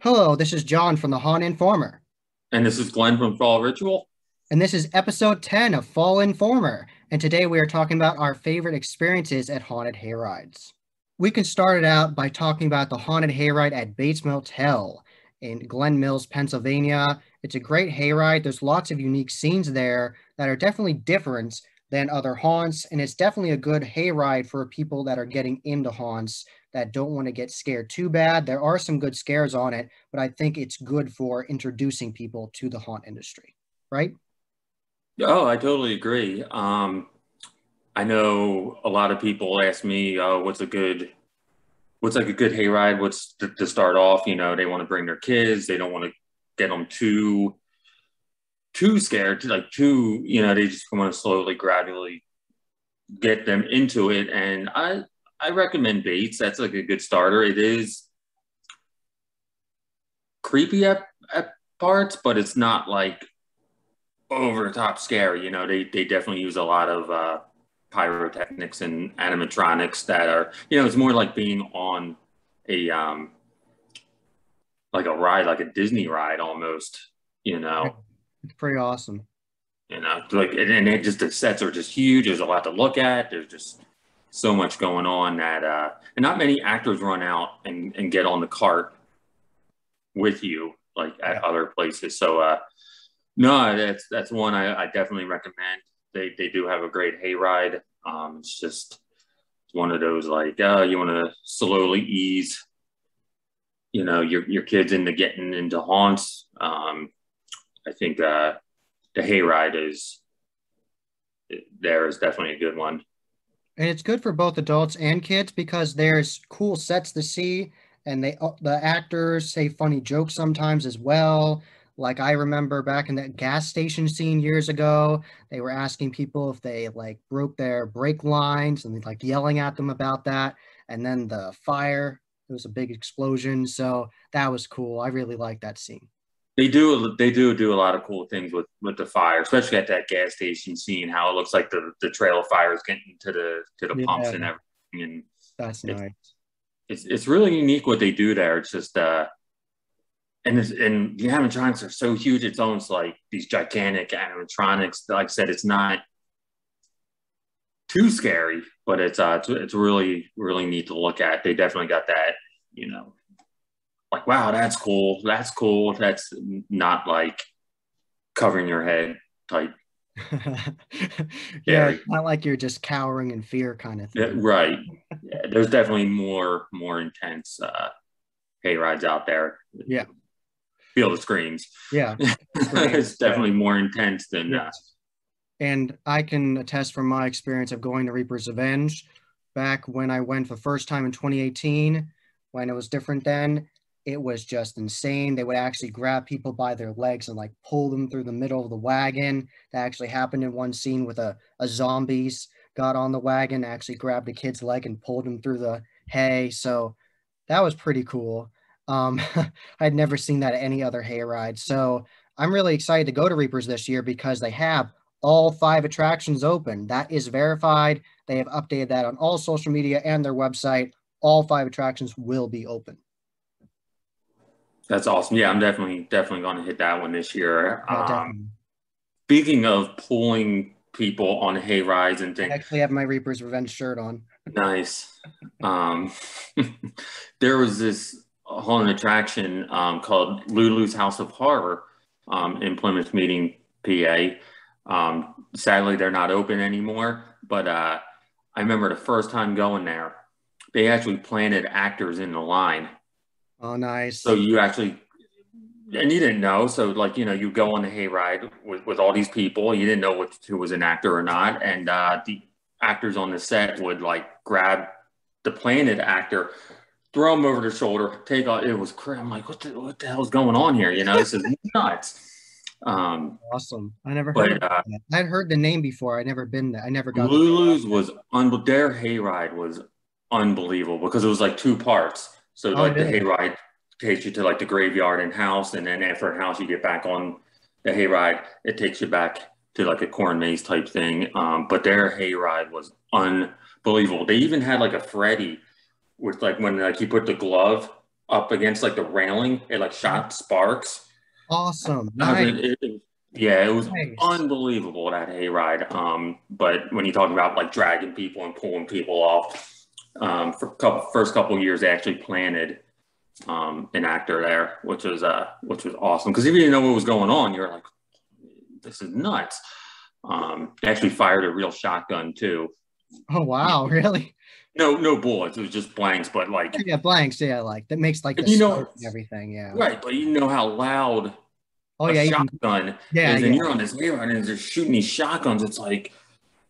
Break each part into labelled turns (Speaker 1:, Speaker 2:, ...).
Speaker 1: Hello, this is John from the Haunted Informer,
Speaker 2: And this is Glenn from Fall Ritual.
Speaker 1: and this is episode 10 of Fall Informer, and today we are talking about our favorite experiences at Haunted Hayrides. We can start it out by talking about the Haunted Hayride at Bates Motel in Glen Mills, Pennsylvania. It's a great hayride. There's lots of unique scenes there that are definitely different than other haunts, and it's definitely a good hayride for people that are getting into haunts that don't want to get scared too bad. There are some good scares on it, but I think it's good for introducing people to the haunt industry, right?
Speaker 2: Oh, I totally agree. I know a lot of people ask me, what's like a good hayride? What's to start off? You know, they want to bring their kids. They don't want to get them too scared, they just want to slowly, gradually get them into it. And I recommend Bates. That's like a good starter. It is creepy at parts, but it's not like over the top scary. You know, they definitely use a lot of pyrotechnics and animatronics that are, it's more like being on a like a ride, like a Disney ride almost,
Speaker 1: It's pretty awesome.
Speaker 2: like, and it just, the sets are just huge. There's a lot to look at. There's just so much going on that, and not many actors run out and get on the cart with you, like at other places. So, no, that's one I definitely recommend. They do have a great hayride. It's just one of those, like, you want to slowly ease, your kids into getting into haunts. I think the hayride is definitely a good one.
Speaker 1: And it's good for both adults and kids because there's cool sets to see, and the actors say funny jokes sometimes as well. Like I remember back in that gas station scene years ago, they were asking people if they like broke their brake lines and like yelling at them about that. And then the fire, it was a big explosion. So that was cool. I really like that scene.
Speaker 2: They do a lot of cool things with the fire, especially at that gas station scene. How it looks like the trail of fire is getting to the pumps
Speaker 1: Yeah,
Speaker 2: and everything, and
Speaker 1: that's
Speaker 2: it's
Speaker 1: nice.
Speaker 2: it's really unique what they do there. It's just and the animatronics are so huge. It's almost like these gigantic animatronics. Like I said, it's not too scary, but it's really really neat to look at. They definitely got that, you know, like, wow, that's cool. That's cool. That's not like covering your head type
Speaker 1: Yeah,
Speaker 2: scary.
Speaker 1: it's not like you're just cowering in fear kind of
Speaker 2: Yeah,
Speaker 1: thing.
Speaker 2: right. Yeah, there's definitely more intense hay rides out there.
Speaker 1: Yeah,
Speaker 2: Feel the screams.
Speaker 1: yeah. Scream.
Speaker 2: It's definitely more intense than
Speaker 1: Yes. And I can attest from my experience of going to Reaper's Revenge back when I went for the first time in 2018, when it was different then. It was just insane. They would actually grab people by their legs and like pull them through the middle of the wagon. That actually happened in one scene with a zombies got on the wagon, actually grabbed a kid's leg and pulled him through the hay. So that was pretty cool. I'd never seen that at any other hayride. So I'm really excited to go to Reapers this year because they have all 5 attractions open. That is verified. They have updated that on all social media and their website. All 5 attractions will be open.
Speaker 2: that's awesome. Yeah, I'm definitely going to hit that one this year.
Speaker 1: Yeah, definitely.
Speaker 2: Speaking of pulling people on hay rides and
Speaker 1: I
Speaker 2: things,
Speaker 1: actually have my Reaper's Revenge shirt on.
Speaker 2: nice. Um, there was this haunted attraction called Lulu's House of Horror in Plymouth Meeting, PA. Sadly, they're not open anymore. But I remember the first time going there, they actually planted actors in the line.
Speaker 1: Oh,
Speaker 2: So
Speaker 1: nice.
Speaker 2: you actually, and you didn't know. So, like, you go on the hayride with all these people. You didn't know who was an actor or not. And the actors on the set would like grab the planted actor, throw him over their shoulder, take off. It was crazy. I'm like, what the hell's going on here? This is nuts. Um,
Speaker 1: Awesome. I never heard of
Speaker 2: but
Speaker 1: that. I'd heard the name before. I never been there. I never got to go out
Speaker 2: Lulu's
Speaker 1: there.
Speaker 2: was their hayride was unbelievable because it was like two parts. So
Speaker 1: Oh,
Speaker 2: like the
Speaker 1: really?
Speaker 2: hayride takes you to like the graveyard and house, and then after a house, you get back on the hayride. It takes you back to like a corn maze type thing. But their hayride was unbelievable. They even had like a Freddy with like when like you put the glove up against like the railing, it like shot sparks.
Speaker 1: Awesome.
Speaker 2: I
Speaker 1: Nice.
Speaker 2: mean, yeah, it was
Speaker 1: Nice.
Speaker 2: unbelievable that hayride. But when you talk about like dragging people and pulling people off, for first couple of years, they actually planted an actor there, which was awesome because if you didn't know what was going on, you're like, this is nuts. They actually fired a real shotgun too.
Speaker 1: Oh wow, really?
Speaker 2: No bullets. It was just blanks, but like
Speaker 1: Yeah, blanks. Yeah, like that makes like the
Speaker 2: you know,
Speaker 1: smoke and everything. Yeah.
Speaker 2: right? But you know how loud
Speaker 1: Oh
Speaker 2: a
Speaker 1: yeah, even
Speaker 2: shotgun
Speaker 1: yeah,
Speaker 2: is, and
Speaker 1: yeah.
Speaker 2: you're on this hayride and they're shooting these shotguns. It's like,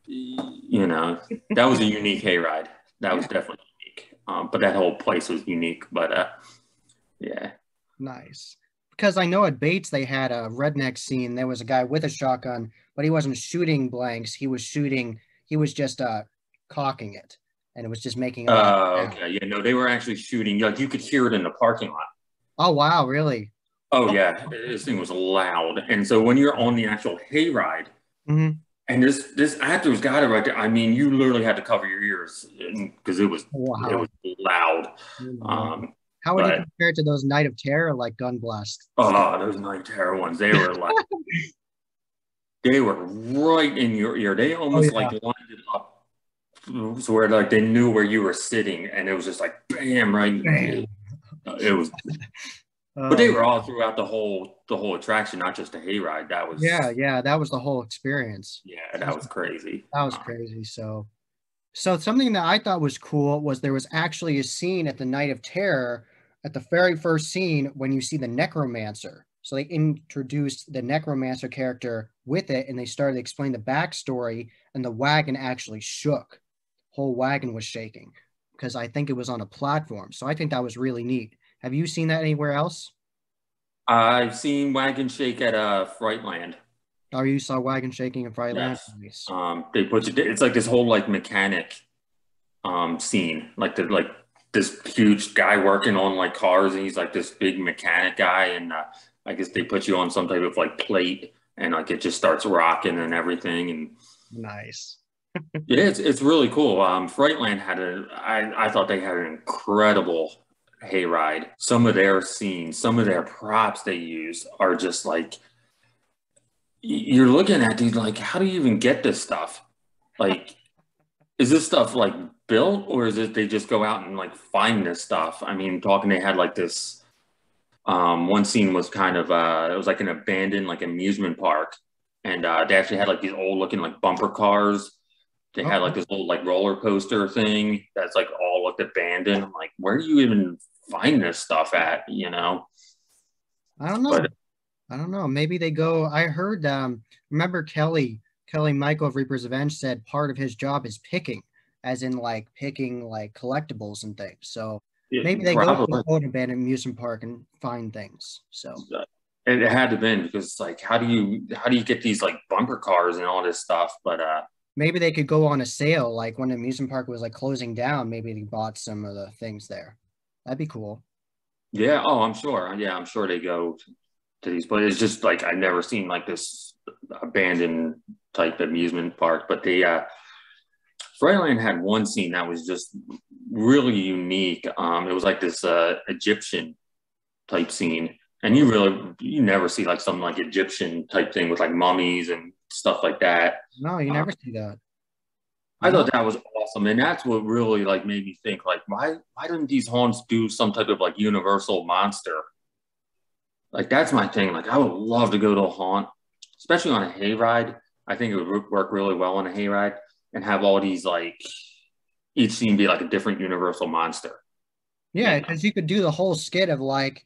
Speaker 2: you know, that was a unique hayride. That was definitely unique. But that whole place was unique. But yeah.
Speaker 1: Nice. Because I know at Bates they had a redneck scene. There was a guy with a shotgun, but he wasn't shooting blanks. He was just cocking it. And it was just making a lot of sound.
Speaker 2: Okay. Yeah. No, they were actually shooting. Like you could hear it in the parking lot.
Speaker 1: Oh wow, really?
Speaker 2: Oh
Speaker 1: Oh,
Speaker 2: yeah, this thing was loud. And so when you're on the actual hayride,
Speaker 1: mm-hmm.
Speaker 2: and this actor's got it right there. I mean, you literally had to cover your ears because it
Speaker 1: Wow.
Speaker 2: was loud.
Speaker 1: Oh my God.
Speaker 2: Um,
Speaker 1: How would he
Speaker 2: but
Speaker 1: compare to those Night of Terror like gun blast?
Speaker 2: oh, those Night Terror ones, they were like they were right in your ear. They
Speaker 1: Oh
Speaker 2: almost like
Speaker 1: yeah.
Speaker 2: lined it up so where like they knew where you were sitting, and it was just like bam, right.
Speaker 1: Bam.
Speaker 2: It was, but they
Speaker 1: Oh
Speaker 2: were all throughout the whole attraction, not just the hayride. That
Speaker 1: yeah,
Speaker 2: was
Speaker 1: yeah. That was the whole experience.
Speaker 2: yeah, that was crazy.
Speaker 1: That was crazy. So something that I thought was cool was there was actually a scene at the Night of Terror at the very first scene when you see the necromancer. So they introduced the necromancer character with it and they started to explain the backstory and the wagon actually shook. Whole wagon was shaking because I think it was on a platform. So I think that was really neat. Have you seen that anywhere else?
Speaker 2: I've seen Wagon Shake at Frightland.
Speaker 1: Or you saw wagon shaking in Frightland?
Speaker 2: Yes.
Speaker 1: Nice.
Speaker 2: They put you, it's like this whole like mechanic scene, like this huge guy working on like cars, and he's like this big mechanic guy, and I guess they put you on some type of like plate, and like it just starts rocking and everything, and
Speaker 1: Nice.
Speaker 2: yeah, it's really cool. Frightland had I thought they had an incredible hayride. Some of their scenes, some of their props they use are just like you're looking at these like, how do you even get this stuff? Like, is this stuff like built, or is it they just go out and like find this stuff? I mean, talking they had like this one scene was kind of it was like an abandoned like amusement park, and they actually had like these old looking like bumper cars. They had like
Speaker 1: Okay.
Speaker 2: this little like roller coaster thing that's like all looked abandoned. I'm like, where do you even find this stuff at? You know?
Speaker 1: I don't know.
Speaker 2: But
Speaker 1: I don't know. Maybe they go. I heard. Remember Kelly Michael of Reaper's Revenge said part of his job is picking, as in like picking like collectibles and things. So maybe they go to the
Speaker 2: probably
Speaker 1: old abandoned amusement park and find things. So
Speaker 2: it had to been because it's like how do you get these like bumper cars and all this stuff? But
Speaker 1: maybe they could go on a sale, like when the amusement park was like closing down. Maybe they bought some of the things there. That'd be cool.
Speaker 2: yeah, oh, I'm sure. Yeah, I'm sure they go to these places. It's just like I've never seen like this abandoned type amusement park. But the Freiland had one scene that was just really unique. It was like this Egyptian type scene, and you never see like some like Egyptian type thing with like mummies and stuff like that.
Speaker 1: No, you
Speaker 2: Uh,
Speaker 1: never see that.
Speaker 2: I
Speaker 1: No.
Speaker 2: thought that was awesome, and that's what really like made me think like why didn't these haunts do some type of like universal monster? Like that's my thing. Like I would love to go to a haunt, especially on a hayride. I think it would work really well on a hayride and have all these like each scene be like a different universal monster.
Speaker 1: Yeah,
Speaker 2: You know?
Speaker 1: because you could do the whole skit of like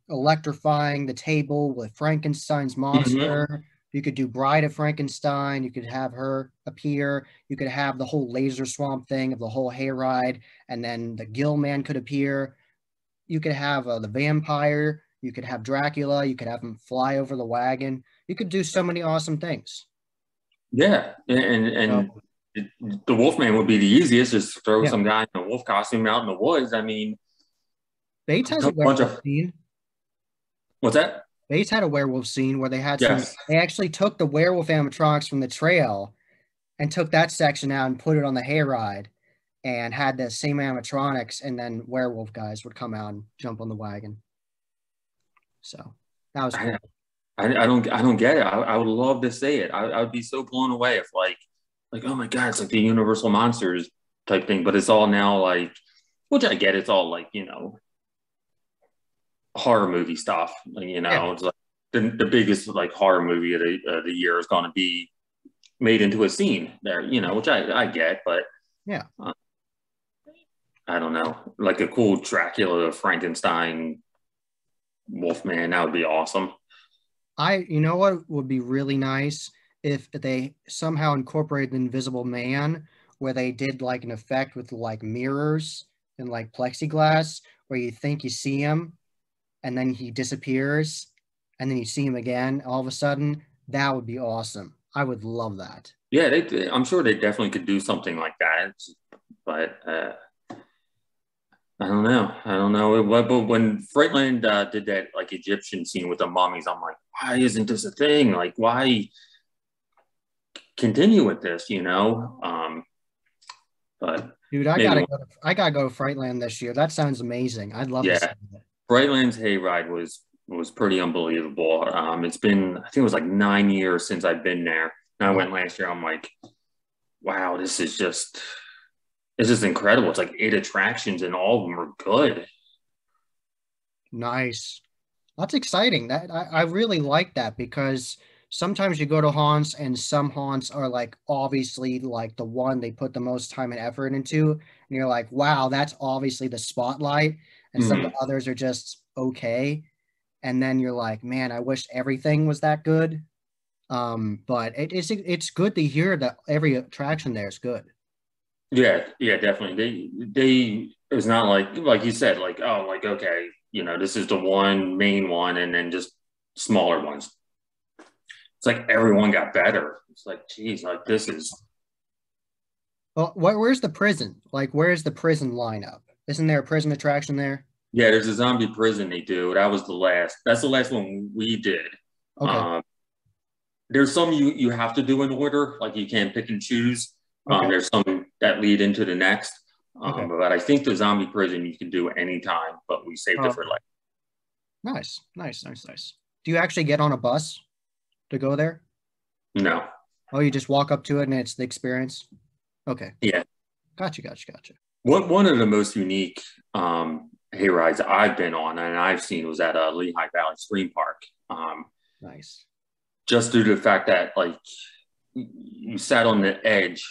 Speaker 1: electrifying the table with Frankenstein's
Speaker 2: Mhm.
Speaker 1: monster. You could do Bride of Frankenstein. You could have her appear. You could have the whole laser swamp thing of the whole hayride, and then the Gill Man could appear. You could have the vampire. You could have Dracula. You could have him fly over the wagon. You could do so many awesome things.
Speaker 2: Yeah,
Speaker 1: So,
Speaker 2: and the Wolfman would be the easiest. Just throw
Speaker 1: yeah,
Speaker 2: some guy in a wolf costume out in the woods. I mean,
Speaker 1: Bates has a
Speaker 2: A bunch
Speaker 1: werewolf
Speaker 2: of
Speaker 1: scene.
Speaker 2: what's that?
Speaker 1: Bates had a werewolf scene where they had some.
Speaker 2: Yes.
Speaker 1: They actually took the werewolf animatronics from the trail and took that section out and put it on the hayride, and had the same animatronics, and then werewolf guys would come out and jump on the wagon. So that was cool.
Speaker 2: I, I don't get it. I would love to see it. I would be so blown away if like oh my god, it's like the Universal Monsters type thing, but it's all now like, which I get. It's all like horror movie stuff. Like,
Speaker 1: Yeah.
Speaker 2: it's like the biggest like horror movie of the year is going to be made into a scene there. Which I get, but
Speaker 1: Yeah.
Speaker 2: I don't know, like a cool Dracula, Frankenstein, Wolfman. That would be awesome.
Speaker 1: You know what would be really nice if they somehow incorporated the Invisible Man, where they did like an effect with like mirrors and like plexiglass, where you think you see him and then he disappears and then you see him again all of a sudden. That would be awesome. I would love that.
Speaker 2: Yeah, I'm sure they definitely could do something like that, but I don't know. I don't know. But when Frightland did that like Egyptian scene with the mummies, I'm like, why isn't this a thing? Like, why continue with this? But
Speaker 1: Dude,
Speaker 2: maybe,
Speaker 1: I gotta go to Frightland this year. That sounds amazing. I'd love to see
Speaker 2: yeah.
Speaker 1: it.
Speaker 2: Frightland's Hayride was pretty unbelievable. It's been, I think it was like 9 years since I've been there. And I
Speaker 1: Wow.
Speaker 2: went last year. I'm like, wow, it's just incredible. It's like 8 attractions and all of them are good.
Speaker 1: Nice. That's exciting. I really like that because sometimes you go to haunts and some haunts are like obviously like the one they put the most time and effort into, and you're like, wow, that's obviously the spotlight, and some of
Speaker 2: Mhm.
Speaker 1: the others are just okay. And then you're like, man, I wish everything was that good. But it's good to hear that every attraction there is good.
Speaker 2: Yeah, yeah, definitely. It's not like you said, like, oh, like, okay, this is the one main one, and then just smaller ones. It's like everyone got better. It's like, geez, like this is,
Speaker 1: Well, where's the prison? Like, where's the prison lineup? Isn't there a prison attraction there?
Speaker 2: yeah, there's a zombie prison they do. That's the last one we did.
Speaker 1: Okay.
Speaker 2: Um, there's some you have to do in order, like you can't pick and choose.
Speaker 1: Okay.
Speaker 2: There's some that lead into the next.
Speaker 1: Okay.
Speaker 2: But I think the zombie prison you can do anytime, but we saved it
Speaker 1: Oh,
Speaker 2: for like,
Speaker 1: nice, nice, nice, nice. Do you actually get on a bus to go there?
Speaker 2: no.
Speaker 1: Oh, you just walk up to it and it's the experience? Okay.
Speaker 2: Yeah.
Speaker 1: Gotcha, gotcha, gotcha.
Speaker 2: One of the most unique hay rides I've been on and I've seen was at Lehigh Valley Stream Park.
Speaker 1: Nice.
Speaker 2: Just due to the fact that like you sat on the edge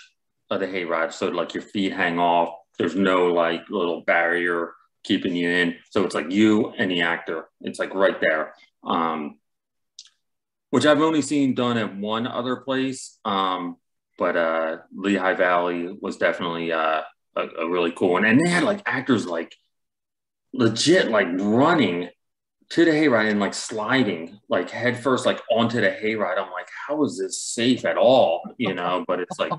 Speaker 2: of the hayride, so like your feet hang off. There's no like little barrier keeping you in, so it's like you and the actor. It's like right there, which I've only seen done at one other place. But Lehigh Valley was definitely a really cool one, and they had like actors like legit like running to the hayride and like sliding like head first like onto the hayride. I'm like, how is this safe at all? But it's like,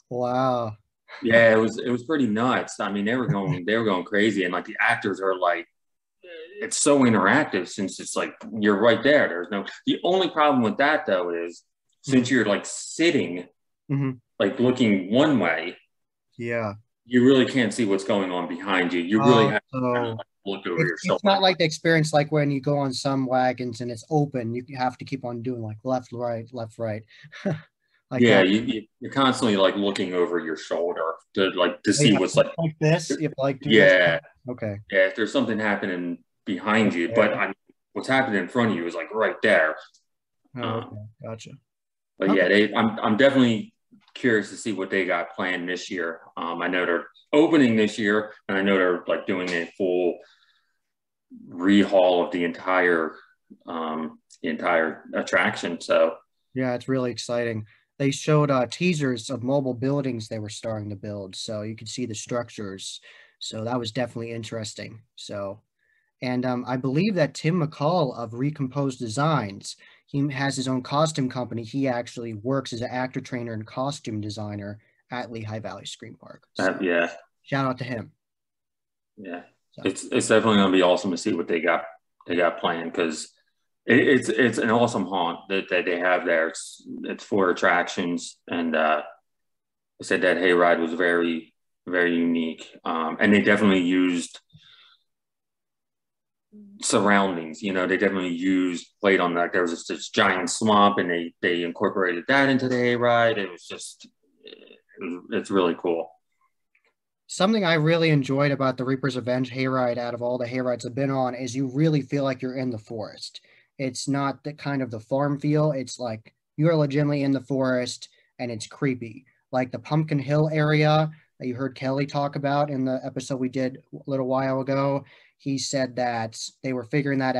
Speaker 1: Wow.
Speaker 2: yeah, it was pretty nuts. I mean, they were going crazy, and like the actors are like, it's so interactive since it's like you're right there. The only problem with that though is
Speaker 1: Mhm.
Speaker 2: since you're like sitting
Speaker 1: Mhm.
Speaker 2: like looking one way,
Speaker 1: Yeah.
Speaker 2: you really can't see what's going on behind you. You really
Speaker 1: Oh,
Speaker 2: have to kind of
Speaker 1: so
Speaker 2: like look over
Speaker 1: it's
Speaker 2: your
Speaker 1: it's
Speaker 2: shoulder.
Speaker 1: not like the experience like when you go on some wagons and it's open. You have to keep on doing like left, right, left, right. Like
Speaker 2: Yeah,
Speaker 1: that.
Speaker 2: you're constantly like looking over your shoulder to
Speaker 1: Oh, you
Speaker 2: see
Speaker 1: have
Speaker 2: what's
Speaker 1: to
Speaker 2: like.
Speaker 1: like this. You have to like do this.
Speaker 2: Yeah,
Speaker 1: Okay.
Speaker 2: yeah. If there's something happening behind you, but
Speaker 1: Okay.
Speaker 2: what's happening in front of you is like right there.
Speaker 1: Oh,
Speaker 2: Um,
Speaker 1: okay. Gotcha.
Speaker 2: but
Speaker 1: Okay.
Speaker 2: yeah, I'm definitely curious to see what they got planned this year. I know they're opening this year, and I know they're like doing a full rehaul of the entire attraction. So
Speaker 1: Yeah, it's really exciting. They showed teasers of mobile buildings they were starting to build, so you could see the structures. So that was definitely interesting. So, and I believe that Tim McCall of Recompose Designs, he has his own costume company. He actually works as an actor trainer and costume designer at Lehigh Valley Screen Park. So
Speaker 2: yeah,
Speaker 1: shout out to him.
Speaker 2: yeah.
Speaker 1: So
Speaker 2: It's definitely going to be awesome to see what they got planned, because it's an awesome haunt that they have there. It's four attractions, and I said that hayride was very, very unique, and they definitely used surroundings. You know, they definitely played on that. There was this giant swamp, and they incorporated that into the hayride. It was just it's really cool.
Speaker 1: something I really enjoyed about the Reaper's Revenge hayride out of all the hayrides I've been on is you really feel like you're in the forest. It's not the kind of the farm feel. It's like you're legitimately in the forest and it's creepy. Like the Pumpkin Hill area that you heard Kelly talk about in the episode we did a little while ago. He said that they were figuring out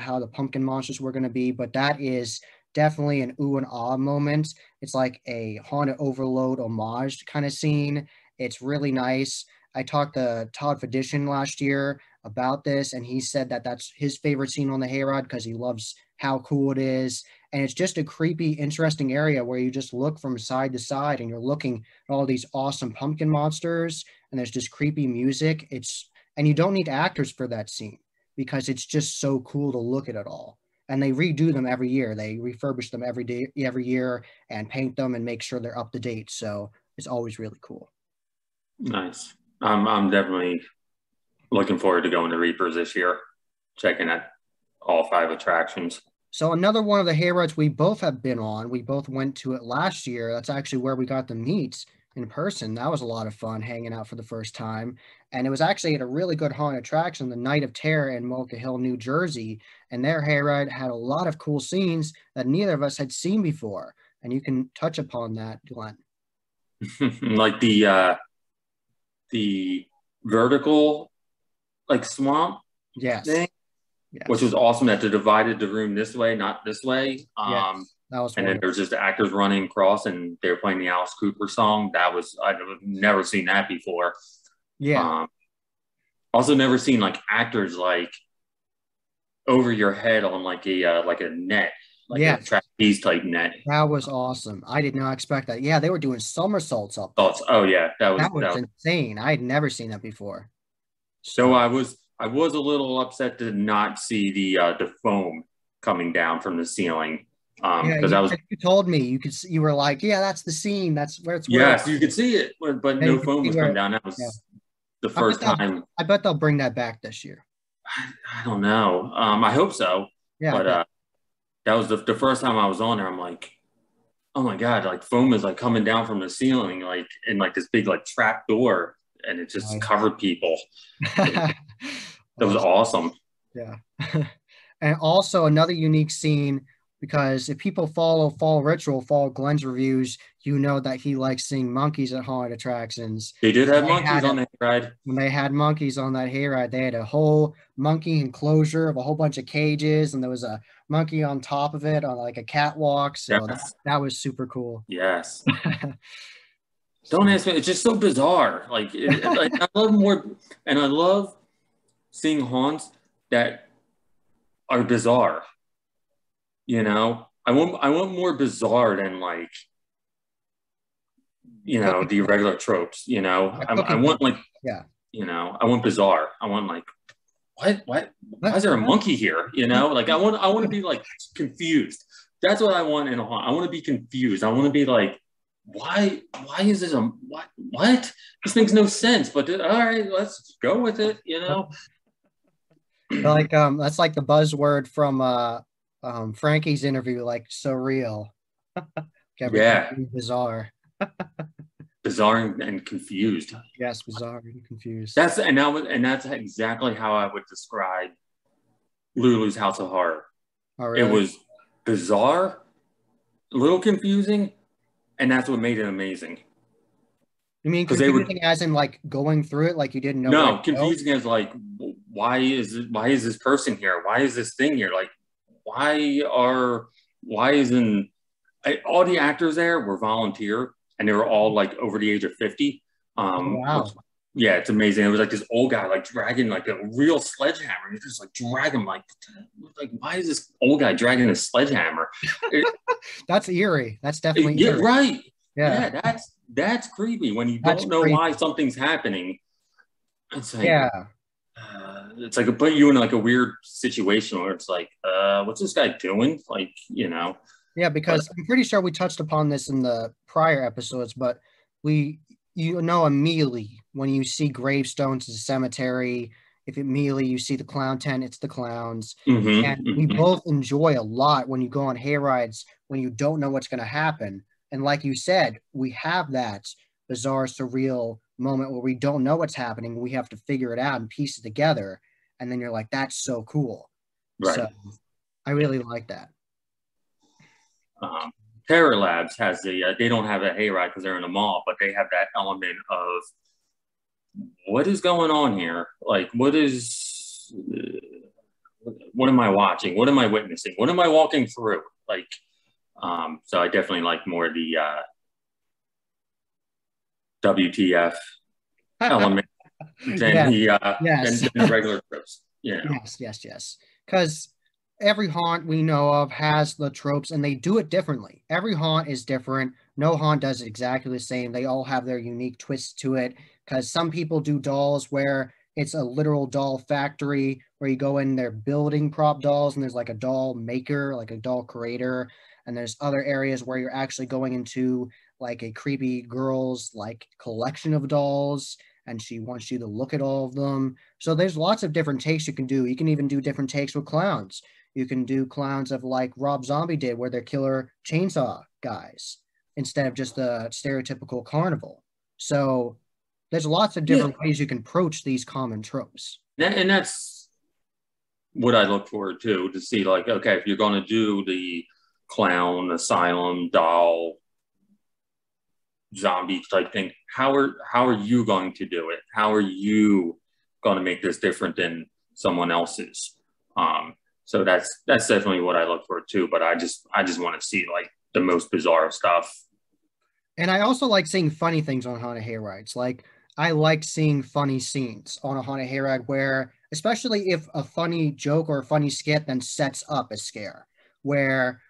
Speaker 1: how the pumpkin monsters were going to be, but that is definitely an ooh and ah moment. It's like a haunted overload homage kind of scene. It's really nice. I talked to Todd Fedition last year about this, and he said that that's his favorite scene on the Hayride because he loves how cool it is. And it's just a creepy, interesting area where you just look from side to side and you're looking at all these awesome pumpkin monsters, and there's just creepy music. And you don't need actors for that scene because it's just so cool to look at it all. And they redo them every year. They refurbish them every year, and paint them and make sure they're up to date. So it's always really cool.
Speaker 2: Nice. I'm definitely looking forward to going to Reapers this year, checking out all 5 attractions.
Speaker 1: So another one of the hayrides we both have been on, we both went to it last year. That's actually where we got to meet in person. That was a lot of fun hanging out for the first time. And it was actually at a really good haunted attraction, the Night of Terror in Mulca Hill, New Jersey. And their hayride had a lot of cool scenes that neither of us had seen before. And you can touch upon that, Glenn.
Speaker 2: Like the vertical like swamp
Speaker 1: Yes.
Speaker 2: thing,
Speaker 1: Yes.
Speaker 2: which was awesome that they divided the room this way, not this way.
Speaker 1: Yes. That was
Speaker 2: and then there's just the actors running across and they're playing the Alice Cooper song. I've never seen that before.
Speaker 1: Yeah.
Speaker 2: Also never seen like actors like over your head on like a net, like a trapeze type net.
Speaker 1: That was awesome. I did not expect that. Yeah, they were doing somersaults up there.
Speaker 2: Oh yeah, that
Speaker 1: was insane. I had never seen that before.
Speaker 2: So I was a little upset to not see the foam coming down from the ceiling. Because
Speaker 1: you told me you were like, yeah, that's the scene. That's where it's.
Speaker 2: Yes, you could see it, but no foam was coming down. That was the first time.
Speaker 1: I bet they'll bring that back this year.
Speaker 2: I don't know. I hope so.
Speaker 1: Yeah,
Speaker 2: but that was the first time I was on there. I'm like, oh my god, like foam is like coming down from the ceiling, like in like this big like trap door, and it just covered people. That was awesome.
Speaker 1: Yeah. And also another unique scene, because if people follow Fall Glenn's reviews, you know that he likes seeing monkeys at haunted attractions.
Speaker 2: They did have monkeys on the hayride.
Speaker 1: When they had monkeys on that hayride, they had a whole monkey enclosure of a whole bunch of cages, and there was a monkey on top of it on like a catwalk. So that was super cool.
Speaker 2: Yes. Don't ask me. It's just so bizarre. Like I love more, and I love seeing haunts that are bizarre. You know, I want more bizarre than like, you know, the regular tropes. You know, I want like, you know, I want bizarre. I want like, what? Why is there a monkey here? You know, like I want to be like confused. That's what I want in a haunt. I want to be confused. I want to be like, why is this what? This makes no sense. But all right, let's go with it. You know,
Speaker 1: like that's like the buzzword from Frankie's interview, like surreal. Bizarre.
Speaker 2: Bizarre and confused.
Speaker 1: Yes, bizarre and confused.
Speaker 2: That's exactly how I would describe Lulu's House of Horror.
Speaker 1: Oh, really?
Speaker 2: It was bizarre, a little confusing, and that's what made it amazing.
Speaker 1: You mean confusing as in like going through it, like you didn't know?
Speaker 2: No, confusing as like, why is this person here? Why is this thing here? Like, why isn't all the actors there were volunteer, and they were all like over the age of 50.
Speaker 1: Wow.
Speaker 2: Yeah, it's amazing. It was like this old guy like dragging like a real sledgehammer. And he's just like dragging like why is this old guy dragging a sledgehammer?
Speaker 1: That's eerie. That's definitely
Speaker 2: eerie. Right.
Speaker 1: Yeah,
Speaker 2: that's creepy when you don't know why something's happening. It's like, it's like it put you in like a weird situation where it's like, what's this guy doing? Like,
Speaker 1: Yeah,
Speaker 2: but
Speaker 1: because I'm pretty sure we touched upon this in the prior episodes, but you know immediately when you see gravestones in the cemetery, if immediately you see the clown tent, it's the clowns.
Speaker 2: hmm
Speaker 1: And we both enjoy a lot when you go on hayrides when you don't know what's going to happen. And like you said, we have that bizarre, surreal moment where we don't know what's happening. We have to figure it out and piece it together. And then you're like, that's so cool. So
Speaker 2: right.
Speaker 1: I really like that.
Speaker 2: Um, Terror Labs has they don't have a hayride because they're in a mall, but they have that element of what is going on here? Like, what am I watching? What am I witnessing? What am I walking through? Like, so I definitely like more the WTF element than
Speaker 1: Yeah.
Speaker 2: than
Speaker 1: Yes.
Speaker 2: the regular trips.
Speaker 1: Yes. Because every haunt we know of has the tropes and they do it differently. Every haunt is different. No haunt does it exactly the same. They all have their unique twists to it. Because some people do dolls where it's a literal doll factory where you go in, they're building prop dolls and there's like a doll maker, like a doll creator. And there's other areas where you're actually going into like a creepy girl's like collection of dolls and she wants you to look at all of them. So there's lots of different takes you can do. You can even do different takes with clowns. You can do clowns of like Rob Zombie did, where they're killer chainsaw guys instead of just the stereotypical carnival. So there's lots of
Speaker 2: Yeah,
Speaker 1: different ways you can approach these common tropes.
Speaker 2: and that's what I look forward to see. Like, okay, if you're going to do the clown asylum doll zombie type thing, how are you going to do it? How are you going to make this different than someone else's? So that's definitely what I look for too. But I just want to see like the most bizarre stuff.
Speaker 1: And I also like seeing funny things on Haunted Hayrides. Like I like seeing funny scenes on a Haunted Hayride where, especially if a funny joke or a funny skit then sets up a scare. Where,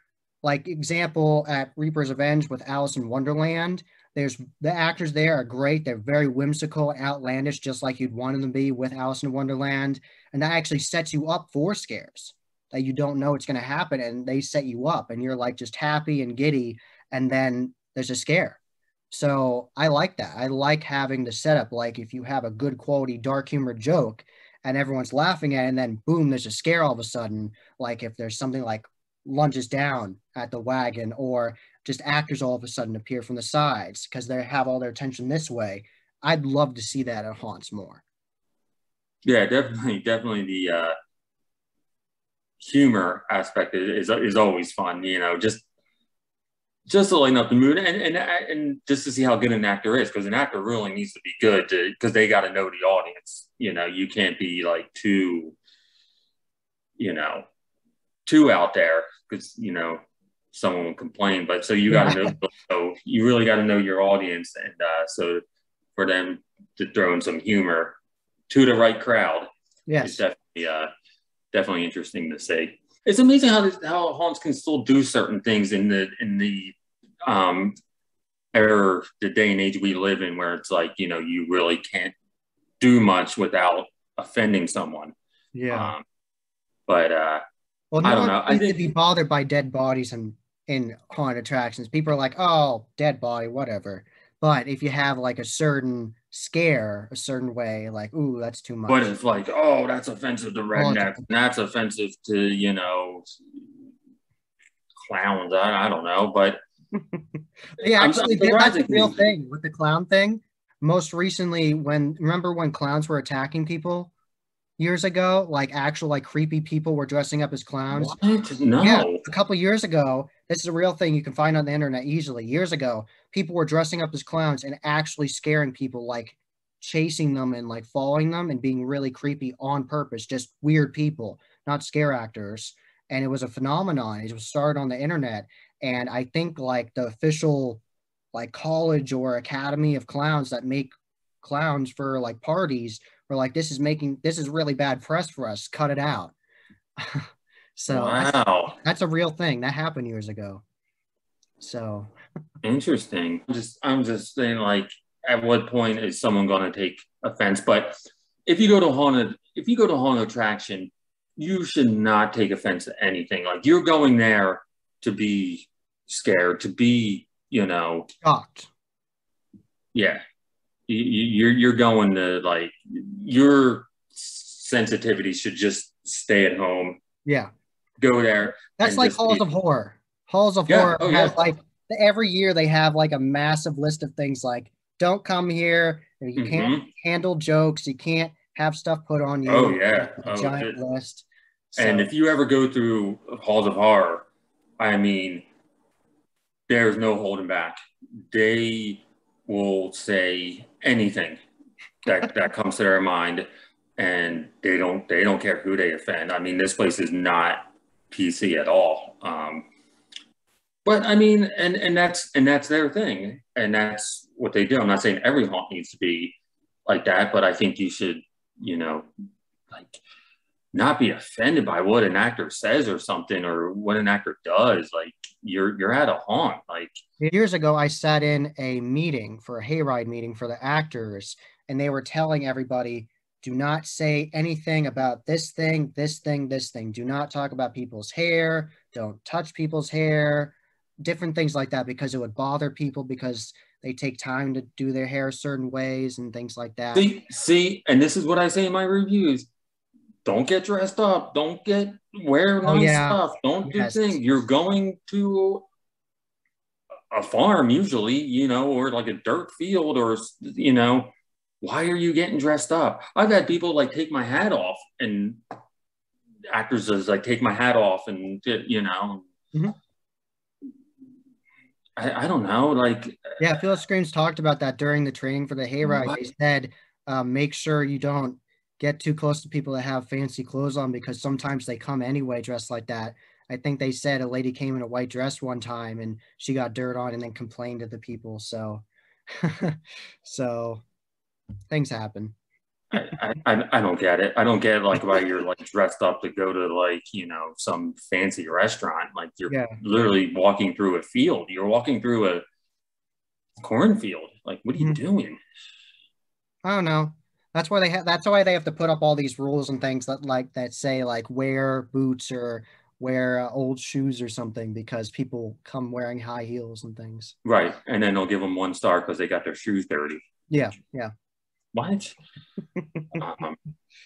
Speaker 1: like example at Reaper's Revenge with Alice in Wonderland, there's the actors there are great. They're very whimsical and outlandish, just like you'd want them to be with Alice in Wonderland. And that actually sets you up for scares that you don't know it's going to happen, and they set you up, and you're like just happy and giddy, and then there's a scare. So I like that. I like having the setup. Like if you have a good quality dark humor joke and everyone's laughing at it, and then boom, there's a scare all of a sudden. Like if there's something like lunges down at the wagon, or just actors all of a sudden appear from the sides because they have all their attention this way. I'd love to see that at haunts more.
Speaker 2: Yeah, definitely the humor aspect is always fun. Just to lighten up the mood and just to see how good an actor is, because an actor really needs to be good because they got to know the audience. You can't be like you know too out there because someone will complain. But so you got
Speaker 1: Yeah.
Speaker 2: to know, so you really got to know your audience, and so for them to throw in some humor to the right crowd is
Speaker 1: Yes.
Speaker 2: definitely interesting to see. It's amazing how haunts can still do certain things in the um era, the day and age we live in, where it's like you really can't do much without offending someone.
Speaker 1: Yeah.
Speaker 2: Um, but
Speaker 1: Well,
Speaker 2: I
Speaker 1: no
Speaker 2: don't
Speaker 1: one
Speaker 2: know. I
Speaker 1: seems to
Speaker 2: think
Speaker 1: be bothered by dead bodies in haunted attractions. People are like, oh, dead body, whatever. But if you have like a certain scare, a cerern way, like, ooh, that's too
Speaker 2: But
Speaker 1: much.
Speaker 2: it's like, oh, that's offensive to
Speaker 1: Well,
Speaker 2: rednecks, and that's offensive to clowns. I don't know, but
Speaker 1: yeah,
Speaker 2: I'm
Speaker 1: actually, that's
Speaker 2: surprised
Speaker 1: a
Speaker 2: it
Speaker 1: real
Speaker 2: can.
Speaker 1: thing with the clown thing. Most recently, remember when clowns were attacking people years ago? Like actual like creepy people were dressing up as clowns.
Speaker 2: What?
Speaker 1: Yeah,
Speaker 2: No.
Speaker 1: a couple years ago, this is a real thing you can find on the internet easily. Years ago, people were dressing up as clowns and actually scaring people, like chasing them and like following them and being really creepy on purpose, just weird people, not scare actors. And it was a phenomenon. It was started on the internet. And I think like the official like college or academy of clowns that make clowns for like parties were like, this is really bad press for us. Cut it out. So
Speaker 2: Wow.
Speaker 1: that's a real thing that happened years ago. So
Speaker 2: Interesting. I'm just saying, like, at what point is someone going to take offense? But if you you go to a haunted attraction, you should not take offense to anything. Like you're going there to be scared, to be,
Speaker 1: shocked.
Speaker 2: yeah, you're going to like your sensitivity should just stay at home.
Speaker 1: Yeah.
Speaker 2: Go there
Speaker 1: That's
Speaker 2: and
Speaker 1: like
Speaker 2: just
Speaker 1: Halls
Speaker 2: be,
Speaker 1: of Horror. Halls of
Speaker 2: yeah,
Speaker 1: Horror
Speaker 2: oh
Speaker 1: has
Speaker 2: yeah,
Speaker 1: like every year they have like a massive list of things like don't come here, you can't
Speaker 2: hmm
Speaker 1: handle jokes, you can't have stuff put on
Speaker 2: oh
Speaker 1: you,
Speaker 2: yeah,
Speaker 1: a giant list.
Speaker 2: and
Speaker 1: So
Speaker 2: if you ever go through Halls of Horror, I mean, there's no holding back. They will say anything that comes to their mind, and they don't care who they offend. I mean, this place is not PC at all. But I mean, and that's their thing, and that's what they do. I'm not saying every haunt needs to be like that, but I think you should, you know, like not be offended by what an actor says or something or what an actor does. Like you're at a haunt. Like
Speaker 1: years ago, I sat in a meeting for a hayride meeting for the actors, and they were telling everybody, do not say anything about this thing, this thing, this thing. Do not talk about people's hair. Don't touch people's hair. Different things like that because it would bother people because they take time to do their hair certain ways and things like that.
Speaker 2: see, and this is what I say in my reviews. Don't get dressed up. Don't wear
Speaker 1: Oh
Speaker 2: nice
Speaker 1: yeah,
Speaker 2: stuff. Don't do
Speaker 1: yes.
Speaker 2: things. You're going to a farm usually, or like a dirt field or, why are you getting dressed up? I've had people like take my hat off and actors is like take my hat off and,
Speaker 1: Mhm.
Speaker 2: I don't know. Like,
Speaker 1: Yeah, Phyllis Screams talked about that during the training for the hayride.
Speaker 2: what?
Speaker 1: They said, make sure you don't get too close to people that have fancy clothes on because sometimes they come anyway dressed like that. I think they said a lady came in a white dress one time and she got dirt on and then complained to the people. So, so things happen.
Speaker 2: I don't get it. I don't get like why you're like dressed up to go to like, some fancy restaurant. Like you're
Speaker 1: Yeah.
Speaker 2: literally walking through a field. You're walking through a cornfield. Like, what are you
Speaker 1: Mhm.
Speaker 2: doing?
Speaker 1: I don't know. That's why they have to put up all these rules and things that say like wear boots or wear old shoes or something because people come wearing high heels and things.
Speaker 2: Right. And then they'll give them 1 star because they got their shoes dirty.
Speaker 1: Yeah, yeah.
Speaker 2: What? Um,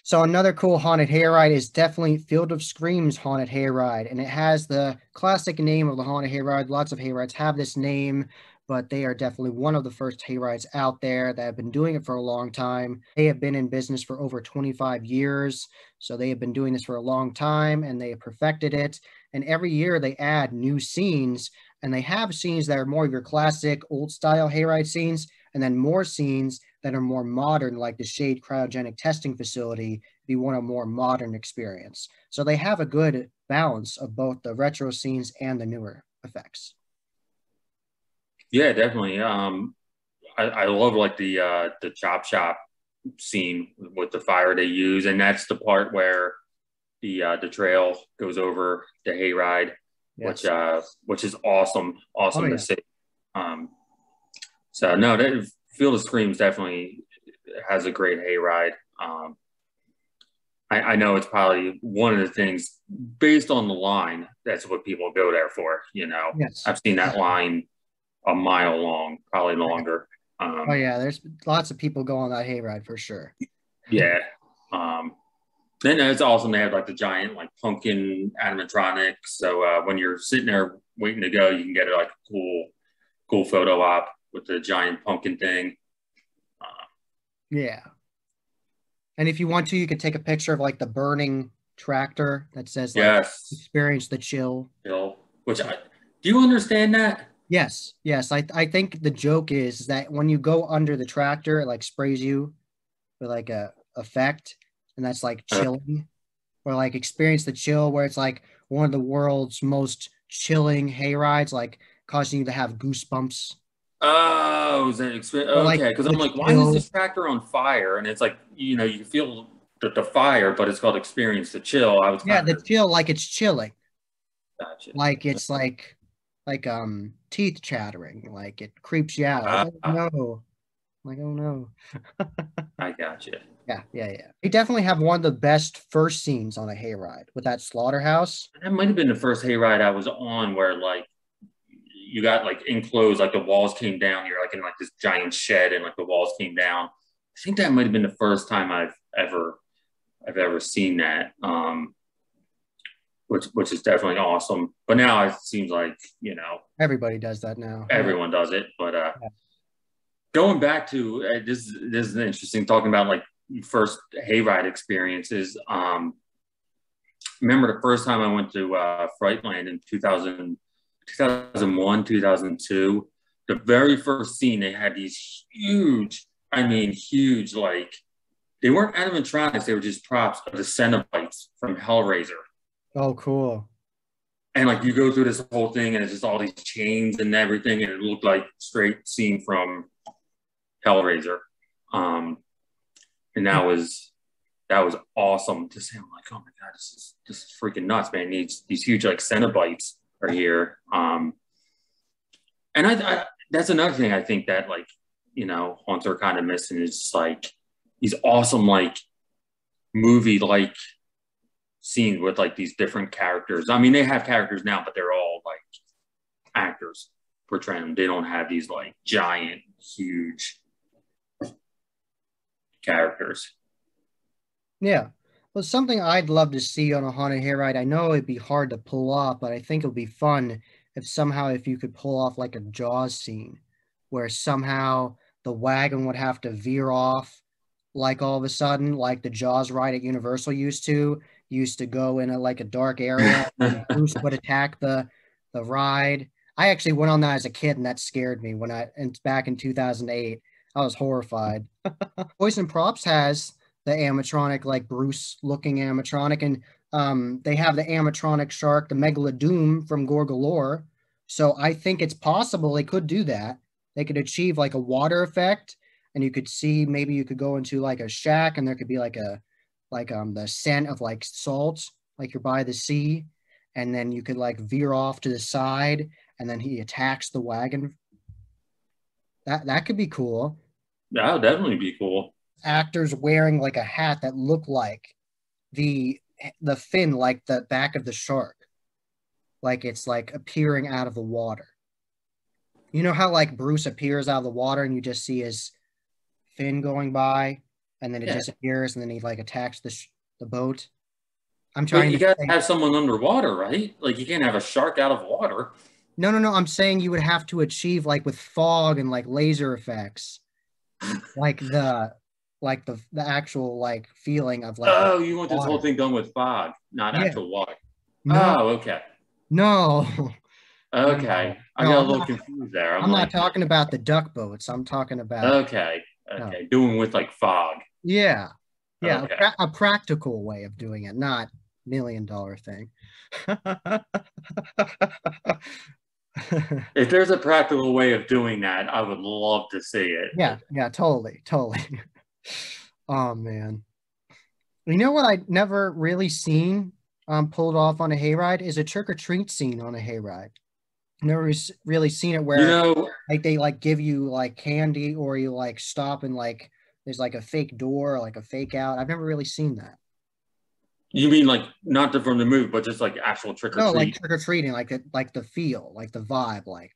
Speaker 1: So another cool haunted hayride is definitely Field of Screams Haunted Hayride, and it has the classic name of the haunted hayride. Lots of hayrides have this name, but they are definitely one of the first hayrides out there that have been doing it for a long time. They have been in business for over 25 years, so they have been doing this for a long time, and they have perfected it. And every year they add new scenes, and they have scenes that are more of your classic old style hayride scenes, and then more scenes that are more modern, like the Shade Cryogenic Testing Facility, if you want a more modern experience. So they have a good balance of both the retro scenes and the newer effects.
Speaker 2: yeah, definitely. I love like the chop shop scene with the fire they use, and that's the part where the trail goes over the hayride,
Speaker 1: Yes.
Speaker 2: which is awesome,
Speaker 1: Oh
Speaker 2: awesome to
Speaker 1: yeah.
Speaker 2: see. Um, so no, that Field of Screams definitely has a great hayride. I know it's probably one of the things based on the line. That's what people go there for.
Speaker 1: Yes.
Speaker 2: I've seen that line a mile long, probably longer.
Speaker 1: Oh
Speaker 2: Um,
Speaker 1: yeah. There's lots of people go on that hayride for sure.
Speaker 2: yeah. Um, then it's awesome. They have like the giant like pumpkin animatronics. So when you're sitting there waiting to go, you can get like a cool photo op with the giant pumpkin thing. Uh,
Speaker 1: Yeah. And if you want to, you could take a picture of like the burning tractor that says like
Speaker 2: yes,
Speaker 1: experience the chill.
Speaker 2: which
Speaker 1: So
Speaker 2: do you understand that?
Speaker 1: yes, yes. I think the joke is that when you go under the tractor, it like sprays you with like a effect, and that's like chilling, or like experience the chill, where it's like one of the world's most chilling hay rides, like causing you to have goosebumps,
Speaker 2: Oh, is that
Speaker 1: or like
Speaker 2: okay? Because I'm
Speaker 1: the
Speaker 2: like, why is
Speaker 1: chill.
Speaker 2: this tractor on fire? And it's like, you feel the fire, but it's called experience the chill. I was
Speaker 1: Yeah,
Speaker 2: kind
Speaker 1: the
Speaker 2: of
Speaker 1: chill, like it's chilling,
Speaker 2: gotcha.
Speaker 1: like it's like teeth chattering, like it creeps you out. Like,
Speaker 2: Uh,
Speaker 1: oh no. Like, oh no.
Speaker 2: I got you.
Speaker 1: Yeah, yeah, yeah. They definitely have one of the best first scenes on a hayride with that slaughterhouse.
Speaker 2: That might have been the first hayride I was on where like you got like enclosed, like the walls came down. You're like in like this giant shed, and like the walls came down. I think that might have been the first time I've ever seen that. Which is definitely awesome. But now it seems like
Speaker 1: Everybody does that now. Yeah.
Speaker 2: everyone does it. But
Speaker 1: Yeah.
Speaker 2: going back to this is interesting talking about like first hayride experiences. Remember the first time I went to Frightland in 2001, 2002. The very first scene, they had these huge, I mean, huge, like, they weren't animatronics, they were just props of the Cenobites from Hellraiser.
Speaker 1: Oh, cool.
Speaker 2: And like you go through this whole thing and it's just all these chains and everything, and it looked like straight scene from Hellraiser. And that was awesome to see. I'm like, oh my god, this is freaking nuts, man. These huge like Cenobites are here. And I that's another thing I think that like haunts are kind of missing is just like these awesome like movie like scenes with like these different characters. I mean, they have characters now, but they're all like actors portraying them. They don't have these like giant, huge characters.
Speaker 1: Yeah. Well, something I'd love to see on a haunted hayride. I know it'd be hard to pull off, but I think it would be fun if you could pull off like a Jaws scene where somehow the wagon would have to veer off like all of a sudden, like the Jaws ride at Universal used to go in like a dark area and Bruce would attack the ride. I actually went on that as a kid and that scared me and back in 2008. I was horrified. Voice and Props has the animatronic, like Bruce looking animatronic, and they have the animatronic shark, the Megalodoon from Gorgalore. So I think it's possible they could do that. They could achieve like a water effect, and you could see maybe you could go into like a shack, and there could be like the scent of like salt, like you're by the sea, and then you could like veer off to the side, and then he attacks the wagon. That could be cool.
Speaker 2: That would definitely be cool.
Speaker 1: Actors wearing like a hat that looked like the fin, like the back of the shark, like it's like appearing out of the water. You know how like Bruce appears out of the water and you just see his fin going by, and then it disappears, and then he like attacks the boat. I'm trying.
Speaker 2: But you got to have someone underwater, right? Like you can't have a shark out of water.
Speaker 1: No, no, no. I'm saying you would have to achieve like with fog and like laser effects, like the actual like feeling of like.
Speaker 2: Oh, you want this whole thing done with fog, not actual water.
Speaker 1: No,
Speaker 2: Oh, okay.
Speaker 1: no.
Speaker 2: Okay. I got a little confused there.
Speaker 1: I'm not talking about the duck boats. I'm talking about.
Speaker 2: Okay. Okay. Doing with like fog.
Speaker 1: Yeah. Yeah.
Speaker 2: Okay.
Speaker 1: A practical way of doing it, not $1 million thing.
Speaker 2: If there's a practical way of doing that, I would love to see it.
Speaker 1: Yeah. Yeah. Totally. Totally. Oh, man. You know what I never really seen pulled off on a hayride is a trick or treat scene on a hayride. Never really seen it where like they like give you like candy, or you like stop and like there's like a fake door or like a fake out. I've never really seen that.
Speaker 2: You mean like not from the movie, but just like actual trick or treat?
Speaker 1: No, like trick or treating, like the feel, like the vibe, like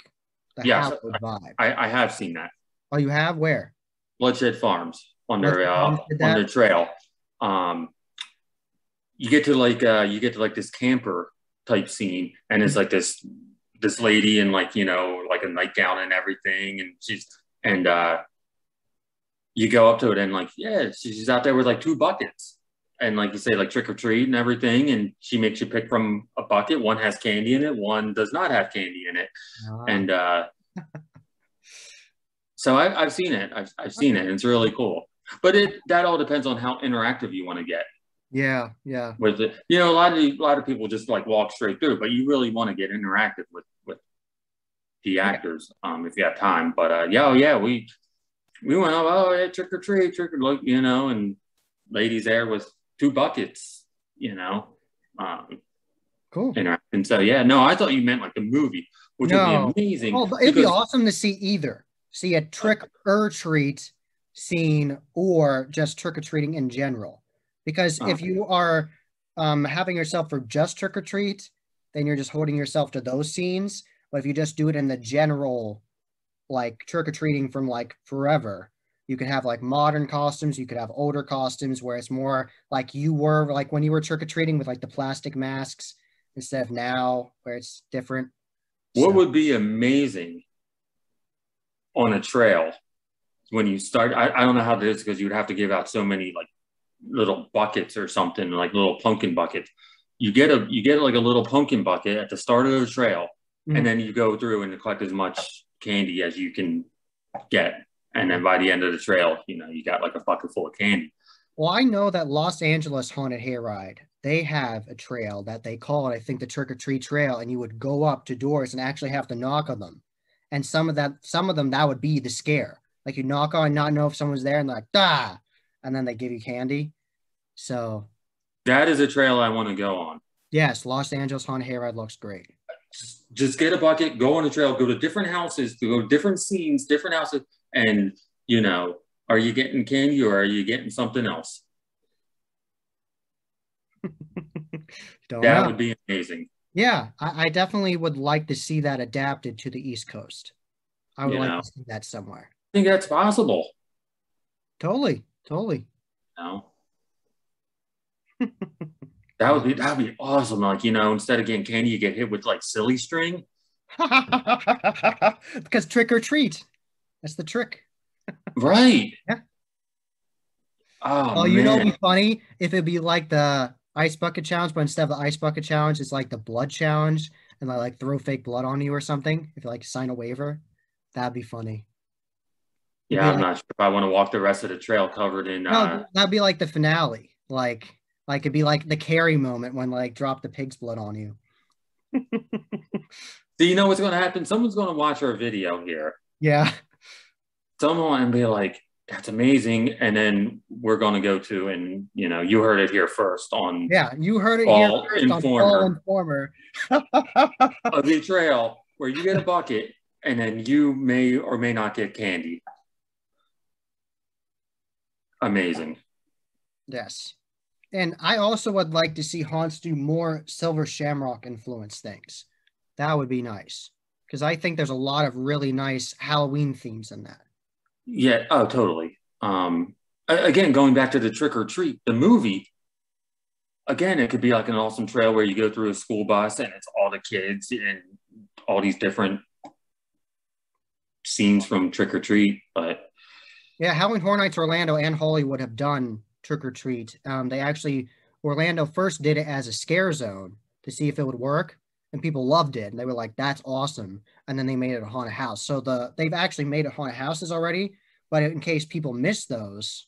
Speaker 1: the hallowed vibe.
Speaker 2: I have seen that.
Speaker 1: Oh, you have? Where?
Speaker 2: Bloodshed Farms on their trail. You get to like this camper type scene, and it's like this lady in like like a nightgown and everything, and you go up to it and like she's out there with like 2 buckets, and like you say like trick or treat and everything, and she makes you pick from a bucket. One has candy in it, one does not have candy in it. And so I've seen it. I've seen it, and it's really cool. But that all depends on how interactive you want to get.
Speaker 1: Yeah, yeah.
Speaker 2: With it, a lot of people just like walk straight through, but you really want to get interactive with the actors if you have time. But we went up, trick or treat, and ladies there with 2 buckets,
Speaker 1: Cool.
Speaker 2: And so I thought you meant like the movie, which would be amazing.
Speaker 1: Oh, but it'd be awesome to see either. See a trick or treat scene or just trick-or-treating in general. Because
Speaker 2: Oh,
Speaker 1: if you are having yourself for just trick-or-treat, then you're just holding yourself to those scenes. But if you just do it in the general, like trick-or-treating from like forever, you could have like modern costumes, you could have older costumes where it's more like you were like when you were trick-or-treating with like the plastic masks instead of now where it's different.
Speaker 2: what
Speaker 1: So
Speaker 2: would be amazing on a trail when you start? I don't know how it is because you'd have to give out so many like little buckets or something, like little pumpkin buckets. You get like a little pumpkin bucket at the start of the trail, and
Speaker 1: mm.
Speaker 2: then you go through and collect as much candy as you can get. And then by the end of the trail, you got like a bucket full of candy.
Speaker 1: Well, I know that Los Angeles Haunted Hayride, they have a trail that they call it, I think, the Trick or Treat Trail, and you would go up to doors and actually have to knock on them. And some of them, that would be the scare. Like you knock on, not know if someone's there, and they're like, "Ah," and then they give you candy. So
Speaker 2: That is a trail I want to go on.
Speaker 1: yes, Los Angeles Haunted Hayride looks great.
Speaker 2: Just get a bucket, go on a trail, go to different houses, to go to different scenes, different houses, and are you getting candy or are you getting something else?
Speaker 1: Don't
Speaker 2: That
Speaker 1: know.
Speaker 2: would be amazing.
Speaker 1: Yeah, I definitely would like to see that adapted to the East Coast. I would like
Speaker 2: I
Speaker 1: to see that somewhere.
Speaker 2: think that's possible.
Speaker 1: Totally, totally.
Speaker 2: You know,
Speaker 1: Uh,
Speaker 2: that would be awesome. Like, instead of getting candy, you get hit with like silly string.
Speaker 1: because trick or treat. That's the trick.
Speaker 2: Right.
Speaker 1: Yeah.
Speaker 2: Oh
Speaker 1: Well, you know, it'd
Speaker 2: man.
Speaker 1: be funny if it'd be like the ice bucket challenge, but instead of the ice bucket challenge, it's like the blood challenge, and I like throw fake blood on you or something. If you like sign a waiver, that'd be funny. It'd
Speaker 2: Yeah,
Speaker 1: be
Speaker 2: I'm
Speaker 1: like
Speaker 2: not sure if I want to walk the rest of the trail covered in
Speaker 1: no, that'd be like the finale. Like it'd be like the Carrie moment when like drop the pig's blood on you.
Speaker 2: do you know what's gonna happen? Someone's gonna watch our video here.
Speaker 1: Yeah.
Speaker 2: Someone and be like, that's amazing. And then we're gonna go to, and you heard it here first on
Speaker 1: Yeah, you heard it here
Speaker 2: Fall
Speaker 1: first on Fall
Speaker 2: Informer
Speaker 1: Informer.
Speaker 2: of the trail where you get a bucket and then you may or may not get candy. Amazing.
Speaker 1: Yes. And I also would like to see Haunts do more Silver Shamrock influence things. That would be nice. Because I think there's a lot of really nice Halloween themes in that.
Speaker 2: Yeah. Oh, totally. Again, going back to the Trick or Treat, the movie, again, it could be like an awesome trail where you go through a school bus and it's all the kids and all these different scenes from Trick or Treat. But
Speaker 1: Yeah, Halloween Horror Nights Orlando and Hollywood have done Trick or Treat. They actually, Orlando first did it as a scare zone to see if it would work, and people loved it. And they were like, that's awesome. And then they made it a haunted house. So they've actually made it haunted houses already, but in case people miss those,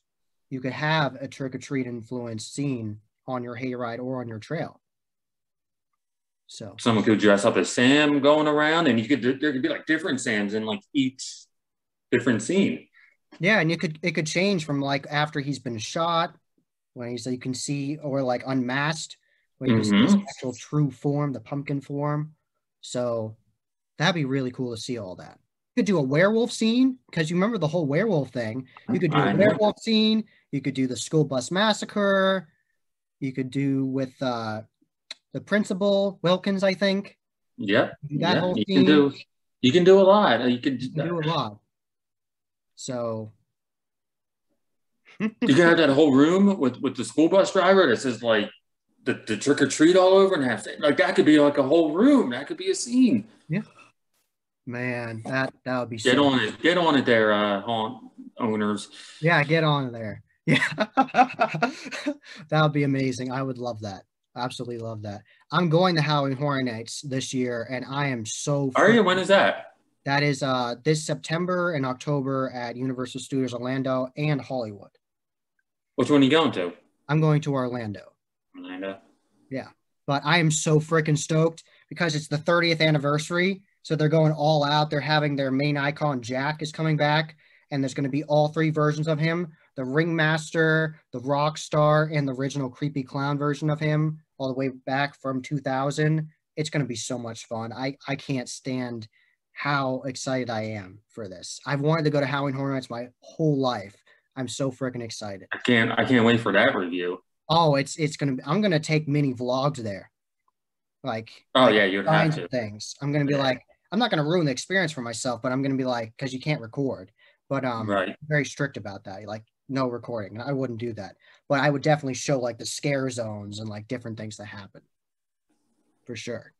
Speaker 1: you could have a trick or treat influence scene on your hayride or on your trail. So
Speaker 2: someone could dress up as Sam going around, and there could be like different Sams in like each different scene.
Speaker 1: yeah, and it could change from like after he's been shot, when he's you can see, or like unmasked, where you can see his
Speaker 2: Mm-hmm.
Speaker 1: actual true form, the pumpkin form. So that'd be really cool to see all that. You could do a werewolf scene because you remember the whole werewolf thing. You could do a
Speaker 2: I know.
Speaker 1: werewolf scene. You could do the school bus massacre. You could do with the principal Wilkins, I think.
Speaker 2: Yep.
Speaker 1: Do that
Speaker 2: Yeah.
Speaker 1: whole
Speaker 2: You can
Speaker 1: scene.
Speaker 2: do. You can do a lot. You can.
Speaker 1: You can do a lot. So
Speaker 2: You can have that whole room with the school bus driver that says like the trick or treat all over, and have like that could be like a whole room. That could be a scene.
Speaker 1: yeah, man, that would be so.
Speaker 2: Get on it, there, haunt owners.
Speaker 1: Yeah, get on there. Yeah, that would be amazing. I would love that. Absolutely love that. I'm going to Halloween Horror Nights this year, and I am so
Speaker 2: Are you? When is that?
Speaker 1: that is this September and October at Universal Studios Orlando and Hollywood.
Speaker 2: Which one are you going to?
Speaker 1: I'm going to Orlando.
Speaker 2: Orlando.
Speaker 1: Yeah, but I am so freaking stoked because it's the 30th anniversary, so they're going all out. They're having their main icon Jack is coming back, and there's going to be all three versions of him: the Ringmaster, the Rock Star, and the original creepy clown version of him, all the way back from 2000. It's going to be so much fun. I can't stand how excited I am for this. I've wanted to go to Halloween Horror Nights my whole life, I'm so freaking excited.
Speaker 2: I can't wait for that review.
Speaker 1: Oh, I'm gonna take mini vlogs there.
Speaker 2: Oh
Speaker 1: Like
Speaker 2: yeah, you'd have
Speaker 1: kinds of
Speaker 2: to.
Speaker 1: things. I'm gonna be
Speaker 2: Yeah.
Speaker 1: like, I'm not gonna ruin the experience for myself, but I'm gonna be like, because you can't record. But
Speaker 2: Right.
Speaker 1: very strict about that. Like no recording. And I wouldn't do that. But I would definitely show like the scare zones and like different things that happen. For sure.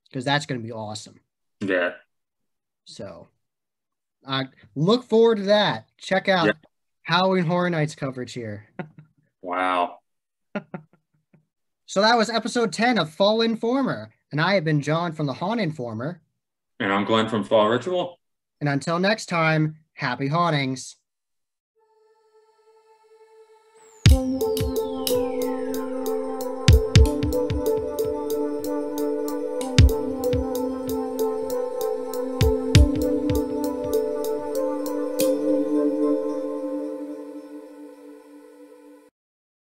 Speaker 1: Because that's gonna be awesome.
Speaker 2: Yeah.
Speaker 1: So I look forward to that. Check
Speaker 2: Yeah.
Speaker 1: out Halloween Horror Nights coverage here.
Speaker 2: Wow.
Speaker 1: So that was episode 10 of Fall Informer. And I have been John from the Haunt Informer.
Speaker 2: And I'm Glenn from Fall Ritual.
Speaker 1: And until next time, happy hauntings.